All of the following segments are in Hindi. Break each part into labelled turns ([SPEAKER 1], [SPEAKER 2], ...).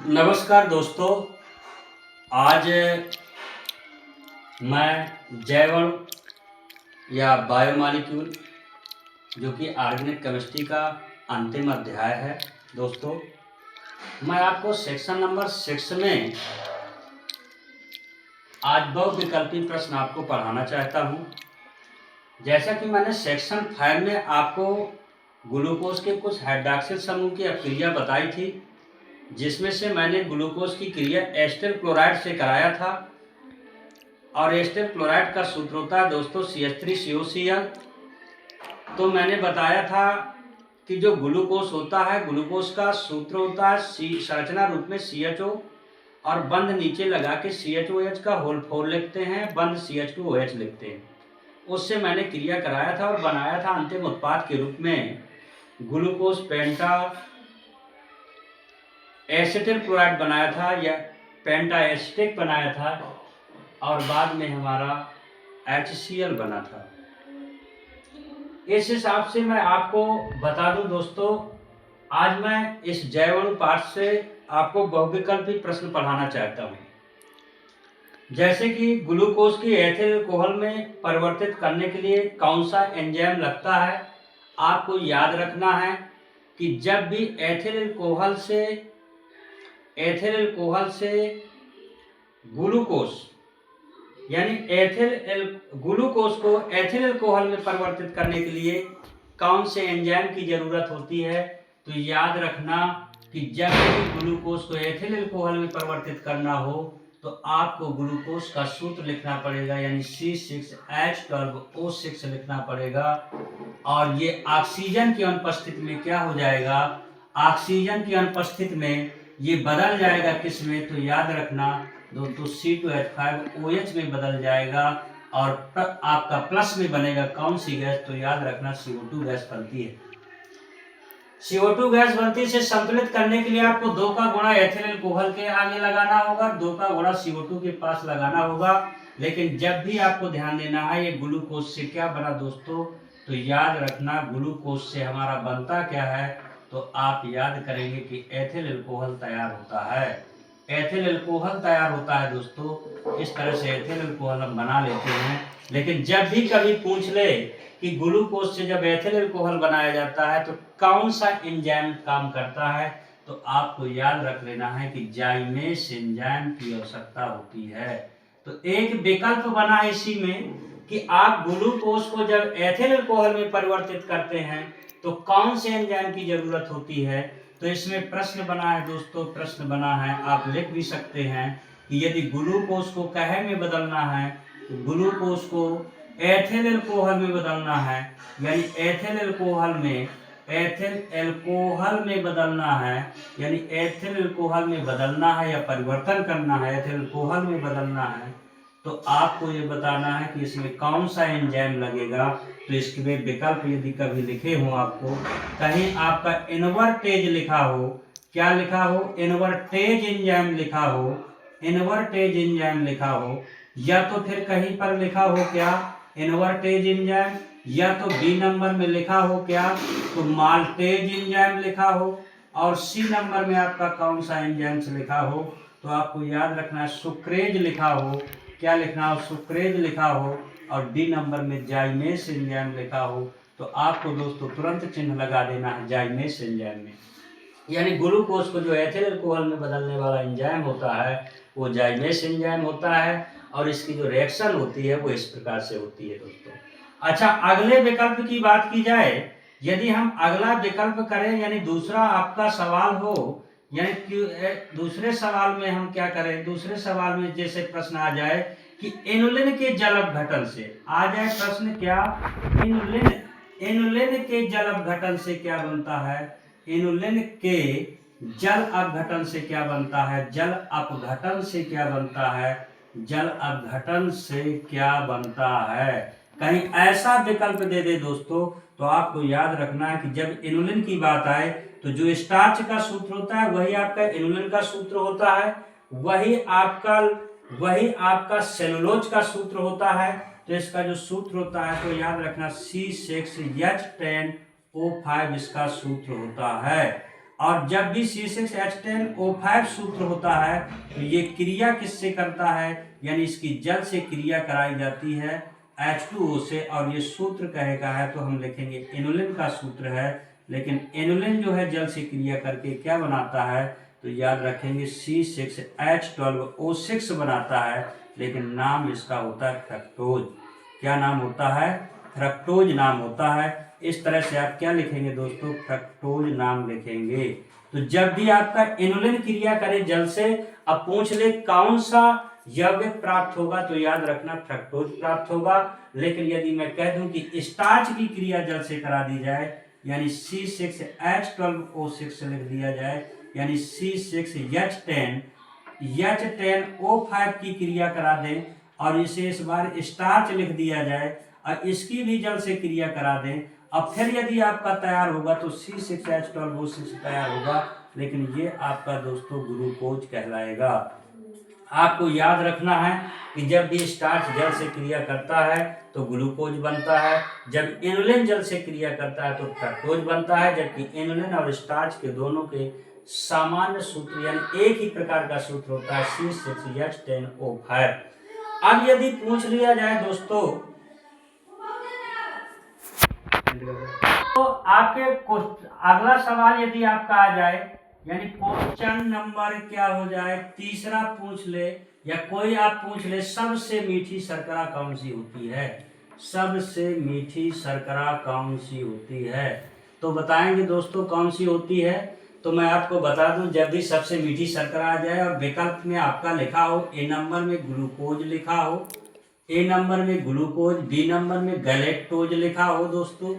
[SPEAKER 1] नमस्कार दोस्तों। आज मैं जैवण या बायोमॉलिक्यूल जो कि ऑर्गेनिक केमिस्ट्री का अंतिम अध्याय है दोस्तों, मैं आपको सेक्शन नंबर 6 में आज बहुविकल्पी प्रश्न आपको पढ़ाना चाहता हूं। जैसा कि मैंने सेक्शन 5 में आपको ग्लूकोज के कुछ हाइड्रॉक्सिल समूह की अभिक्रिया बताई थी, जिसमें से मैंने ग्लूकोज की क्रिया एस्टर क्लोराइड से कराया था। और एस्टर क्लोराइड का सूत्र होता है दोस्तों CH3COCl। तो मैंने बताया था कि जो ग्लूकोज होता है, ग्लूकोज का सूत्र होता है संरचना रूप में CHO और बंध नीचे लगा के CHOH का होल 4 लिखते हैं, बंध CH2OH लिखते हैं। उससे मैंने क्रिया कराया था और बनाया था अंतिम उत्पाद के रूप में ग्लूकोज पेंटा एसिटिल क्लोराइड बनाया था या पेंटा एसिटिक बनाया था, और बाद में हमारा HCl बना था। इस हिसाब से मैं आपको बता दूं दोस्तों, आज मैं इस जैवण पाठ से आपको बहुविकल्पी प्रश्न पढ़ाना चाहता हूं। जैसे कि ग्लूकोज की एथिल अल्कोहल में परिवर्तित करने के लिए कौन सा एंजाइम लगता है, आपको याद रखना है कि जब भी एथिल अल्कोहल से ग्लूकोज यानी ग्लूकोज को एथिल अल्कोहल में परिवर्तित करने के लिए कौन से एंजाइम की जरूरत होती है, तो याद रखना कि जब भी ग्लूकोज को एथिल अल्कोहल में परिवर्तित करना हो तो आपको ग्लूकोज का सूत्र लिखना पड़ेगा, यानी C6H12O6 लिखना पड़ेगा। और ये ऑक्सीजन की अनुपस्थिति में क्या हो जाएगा, ऑक्सीजन की अनुपस्थिति में ये बदल जाएगा किस में, तो याद रखना दोस्तों C2H5OH में बदल जाएगा। और आपका प्लस में बनेगा कौन सी गैस, तो याद रखना CO2 गैस बनती है। CO2 गैस बनती से संतुलित करने के लिए आपको 2 का गुणा एथिल अल्कोहल के आगे लगाना होगा, 2 का गुणा CO2 के पास लगाना होगा। लेकिन जब भी आपको ध्यान देना है ये ग्लूकोज से क्या बना दोस्तों, तो याद रखना ग्लूकोज से हमारा बनता क्या है, तो आप याद करेंगे कि एथिल अल्कोहल तैयार होता है। एथिल अल्कोहल तैयार होता है दोस्तों। इस तरह से एथिल अल्कोहल हम बना लेते हैं। लेकिन जब भी कभी पूछ ले कि ग्लूकोज से जब एथिल अल्कोहल बनाया जाता है तो कौन सा एंजाइम काम करता है, तो आपको याद रख लेना है कि जाइमेस एंजाइम की आवश्यकता होती है। तो एक विकल्प बना इसी में कि आप ग्लूकोज को जब एथिल अल्कोहल में परिवर्तित करते हैं तो कौन से एंजाइम की जरूरत होती है। तो इसमें प्रश्न बना है दोस्तों, प्रश्न बना है, आप लिख भी सकते हैं कि यदि ग्लूकोज को कहे में बदलना है, तो ग्लूकोज को एथिल अल्कोहल में बदलना है, यानी एथिल अल्कोहल में बदलना है, यानी एथिल अल्कोहल में बदलना है या परिवर्तन करना है, एथिल अल्कोहल में बदलना है, तो आपको ये बताना है कि इसमें कौन सा एंजाइम लगेगा। तो इसके विकल्प यदि कभी लिखे हो, आपको कहीं आपका इनवर्टेज लिखा हो, क्या लिखा हो, इनवर्टेज एंजाइम लिखा हो, इनवर्टेज एंजाइम लिखा हो, या तो फिर कहीं पर लिखा हो क्या इनवर्टेज एंजाइम, या तो बी नंबर में लिखा हो क्या तो माल्टेज एंजाइम लिखा हो, और सी नंबर में आपका कौन सा एंजाइम से लिखा हो, तो आपको याद रखना है सुक्रेज लिखा हो, क्या लिखना हो, सुक्रेज लिखा हो, और डी नंबर में जाइमेस एंजाइम लिखा हो, तो आपको दोस्तों तुरंत चिन्ह लगा देना है जाइमेस एंजाइम में। यानी ग्लूकोज को जो एथिल अल्कोहल में बदलने वाला एंजाइम होता है वो जाइमेस एंजाइम होता है, और इसकी जो रिएक्शन होती है वो इस प्रकार से होती है दोस्तों। अच्छा, अगले विकल्प की बात की जाए, यदि हम अगला विकल्प करें, यानी दूसरा आपका सवाल हो, यानी कि दूसरे सवाल में हम क्या करें, दूसरे सवाल में जैसे प्रश्न आ जाए कि इनुलिन के जल अपघटन से आ जाए प्रश्न, क्या इनुलिन के जल अपघटन से क्या बनता है, इनुलिन के जल अपघटन से क्या बनता है, जल अपघटन से क्या बनता है, जल अपघटन से क्या बनता है। कहीं ऐसा विकल्प दे दे दोस्तों, तो आपको याद रखना है कि जब इनुलिन की बात आए तो जो स्टार्च का सूत्र होता है वही आपका इनुलिन का सूत्र होता है, वही आपका सेलुलोज का सूत्र होता है। तो इसका जो सूत्र होता है तो याद रखना C6H10O5 इसका सूत्र होता है। और जब भी C6H10O5 सूत्र होता है तो ये क्रिया किससे करता है, यानी इसकी जल से क्रिया कराई जाती है H2O से, और ये सूत्र कहेगा है तो हम लिखेंगे एनुलिन का सूत्र है। लेकिन एनुलिन जो है जल से क्रिया करके क्या बनाता है, तो याद रखेंगे C6H12O6 बनाता है, लेकिन नाम इसका होता है फ्रक्टोज। क्या नाम होता है, फ्रक्टोज नाम होता है। इस तरह से आप क्या लिखेंगे दोस्तों, फ्रक्टोज नाम लिखेंगे। तो जब भी आपका इनुलिन क्रिया करे जल से, अब पूछ ले कौन सा यौगिक प्राप्त होगा, तो याद रखना फ्रक्टोज प्राप्त होगा। लेकिन यदि मैं कह दूं कि स्टार्च की क्रिया जल से करा दी जाए, यानी C6H12O6 लिख दिया जाए, यानी C6H10O5 की क्रिया करा दें और इसे इस बार स्टार्च लिख दिया जाए और इसकी भी जल से क्रिया करा दें। अब फिर यदि आपका तैयार होगा तो C6H12O6 तैयार होगा, लेकिन ये आपका दोस्तों ग्लूकोज कहलाएगा। आपको याद रखना है कि जब भी स्टार्च जल से क्रिया करता है तो ग्लूकोज बनता है, जब इनुलिन जल से क्रिया करता है तो फ्रक्टोज बनता है, जबकि इनुलिन और स्टार्च के दोनों के सामान्य सूत्र यानी एक ही प्रकार का सूत्र होता है C6H10O5। अब यदि पूछ लिया जाए दोस्तों, तो आपके अगला सवाल यदि आपका आ जाए, यानी क्वेश्चन नंबर क्या हो जाए, तीसरा पूछ ले या कोई आप पूछ ले, सबसे मीठी शर्करा कौन सी होती है, सबसे मीठी शर्करा कौन सी होती है, तो बताएंगे दोस्तों कौन सी होती है। तो मैं आपको बता दूं, जब भी सबसे मीठी शर्करा आ जाए और विकल्प में आपका लिखा हो, ए नंबर में ग्लूकोज लिखा हो, ए नंबर में ग्लूकोज, बी नंबर में गैलेक्टोज लिखा हो दोस्तों,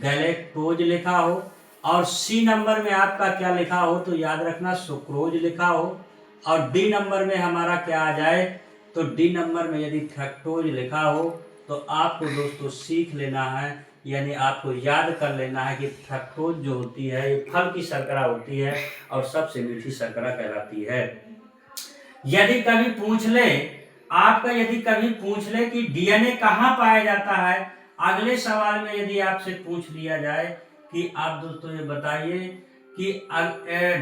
[SPEAKER 1] गैलेक्टोज लिखा हो, और सी नंबर में आपका क्या लिखा हो, तो याद रखना सुक्रोज लिखा हो, और डी नंबर में हमारा क्या आ जाए, तो डी नंबर में यदि फ्रक्टोज लिखा हो, तो आपको दोस्तों सीख लेना है, यानी आपको याद कर लेना है कि फ्रक्टोज जो होती है ये फल की शर्करा होती है और सबसे मीठी शर्करा कहलाती है। यदि कभी पूछ ले आपका, यदि कभी पूछ ले कि डीएनए कहाँ पाया जाता है, अगले सवाल में यदि आपसे पूछ लिया जाए कि आप दोस्तों ये बताइए कि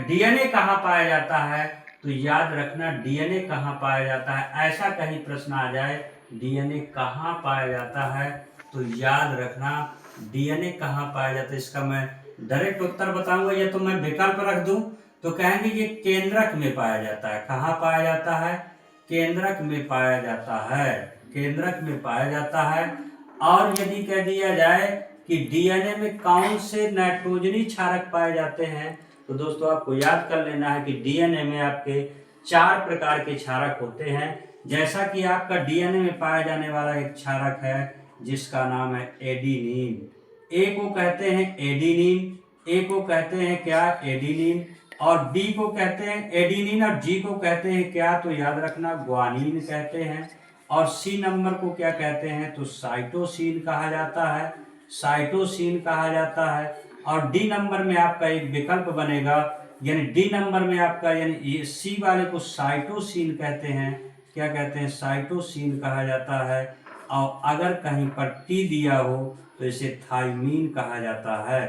[SPEAKER 1] डीएनए कहाँ पाया जाता है, तो याद रखना डीएनए कहाँ पाया जाता है, ऐसा कहीं प्रश्न आ जाए डीएनए कहाँ पाया जाता है, तो याद रखना डीएनए कहाँ पाया जाता है। इसका मैं डायरेक्ट उत्तर बताऊंगा या तो मैं विकल्प रख दूं, तो कहेंगे ये केंद्रक में पाया जाता है। कहाँ पाया जाता है, केंद्रक में पाया जाता है, केंद्रक में पाया जाता है। और यदि कह दिया जाए कि डीएनए में कौन से नाइट्रोजनी क्षारक पाए जाते हैं, तो दोस्तों आपको याद कर लेना है कि डीएनए में आपके 4 प्रकार के क्षारक होते हैं। जैसा कि आपका डीएनए में पाया जाने वाला एक क्षारक है जिसका नाम है एडिनिन, ए को कहते हैं एडिनिन, ए को कहते हैं क्या, एडिनिन, और डी को कहते हैं एडिनिन, और जी को कहते हैं क्या, तो याद रखना ग्वानिन कहते हैं, और सी नंबर को क्या कहते हैं, तो साइटोसिन कहा जाता है, साइटोसिन कहा जाता है। और डी नंबर में आपका एक विकल्प बनेगा, यानी डी नंबर में आपका, यानी सी वाले को साइटोसिन कहते हैं, क्या कहते हैं, साइटोसिन कहा जाता है। और अगर कहीं पर टी दिया हो तो इसे थाइमीन कहा जाता है,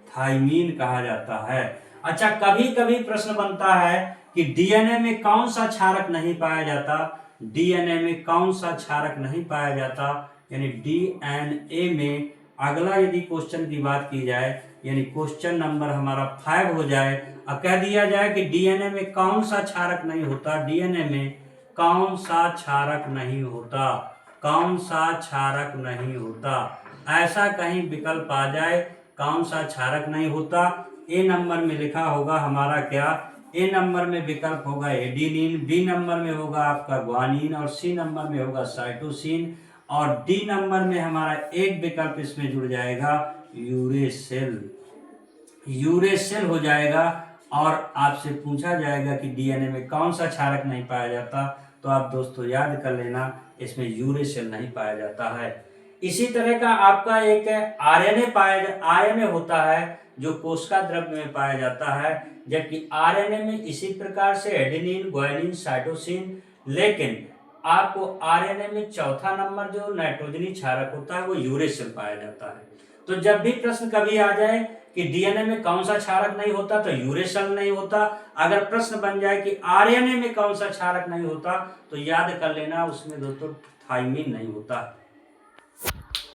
[SPEAKER 1] थाइमीन कहा जाता है। अच्छा, कभी कभी प्रश्न बनता है कि डीएनए में कौन सा क्षारक नहीं पाया जाता, डीएनए में कौन सा क्षारक नहीं पाया जाता, यानी डीएनए में अगला यदि क्वेश्चन की बात की जाए, यानी क्वेश्चन नंबर हमारा 5 हो जाए और कह दिया जाए कि डीएनए में कौन सा क्षारक नहीं होता, डीएनए में कौन सा क्षारक नहीं होता, कौन सा क्षारक नहीं होता, ऐसा कहीं विकल्प आ जाए कौन सा क्षारक नहीं होता। ए नंबर में लिखा होगा हमारा क्या, ए नंबर में विकल्प होगा एडिनिन, बी नंबर में होगा आपका ग्वानिन, और सी नंबर में होगा साइटोसिन, और डी नंबर में हमारा एक विकल्प इसमें जुड़ जाएगा यूरेसिल, यूरेसिल हो जाएगा। और आपसे पूछा जाएगा कि डीएनए में कौन सा क्षारक नहीं पाया जाता, तो आप दोस्तों याद कर लेना इसमें यूरेसिल नहीं पाया जाता है। इसी तरह का आपका एक आरएनए होता है जो कोशिका द्रव्य में पाया जाता है, जबकि आरएनए में इसी प्रकार से एडेनिन, ग्वानिन, साइटोसिन, लेकिन आपको आरएनए में चौथा नंबर जो नाइट्रोजनी क्षारक होता है वो यूरेसिल पाया जाता है। तो जब भी प्रश्न कभी आ जाए कि डीएनए में कौन सा क्षारक नहीं होता, तो यूरेसिल नहीं होता। अगर प्रश्न बन जाए कि आरएनए में कौन सा क्षारक नहीं होता, तो याद कर लेना उसमें दोस्तों थाइमिन नहीं होता।